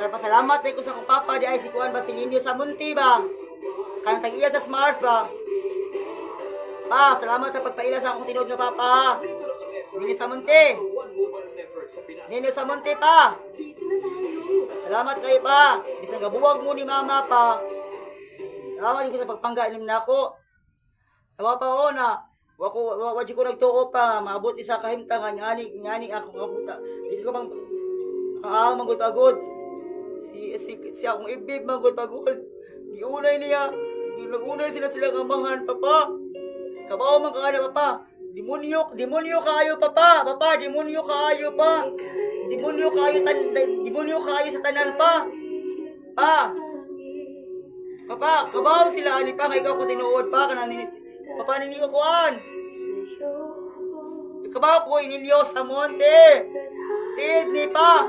Pasalamat na ko sa kong papa di ay si Kuan Basilio sa Munti ba. Kanang tag-iya sa Smart ba. Pa, salamat sa pagpaila sa akong tinuod nga papa. Nini sa Munti. Nini sa Munti pa. Salamat kayo pa. Bis nagabuwag mo ni mama pa. Salamat din ko sa pagpangga na ako. Tawa pa ako na. Wadi ko nagtuo pa. Maabot isa kahimta nga ngani ako kabuta. Di ko bang manggod-agod. Si akong ibib manggod-agod. Giunay niya. Nagunay sila kamahan, papa. Kabaw man ka na, papa. Demonyo kaayo, papa. Papa, demonyo kaayo, pa. Demonyo kaayo sa tanan, pa. Pa. Papa, kabaw sila ani pa kay ikaw ko tinuod pa kanang papa nini ko kuan. Kabaw ko inilyo sa monte. Tid ni pa.